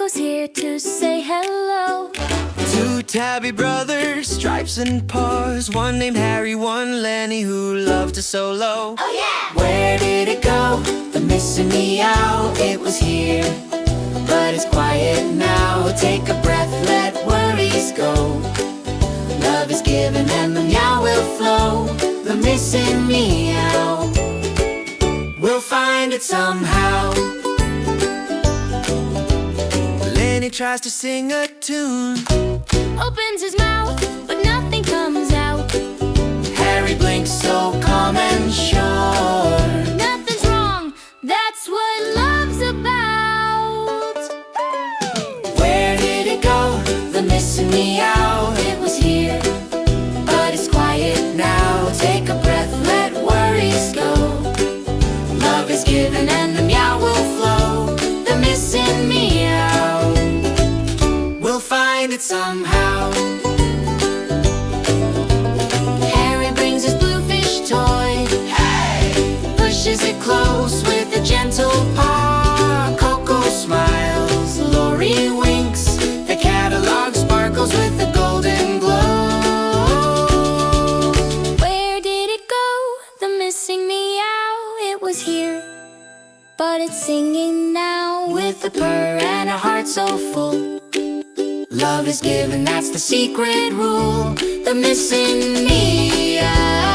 who's here to say hello. Two tabby brothers, Stripes and Paws. One named Harry, one Lenny, who loved to solo. Oh yeah! Where did it go? The missing meow. It was here, but it's quiet now. Take a breath, let worries go. Love is given and the meow will flow. The missing meow, we'll find it somehow. Lenny tries to sing a tune, Opens his mouth, but nothing comes out. Harry blinks so calm and sure. Nothing's wrong, that's what love's about. Where did it go? The missing meow. It was here, but it's quiet now. Take a breath, let worries go. Love is given and the meow will flow. The missing meow, we'll find it somehow. Harry brings his bluefish toy. Hey! Pushes it close with a gentle paw. Coco smiles, Lori winks. The catalog sparkles with a golden glow. Where did it go? The missing meow. It was here, but it's singing now. With a purr and a heart so full. Love is given, that's the secret rule. The missing meow.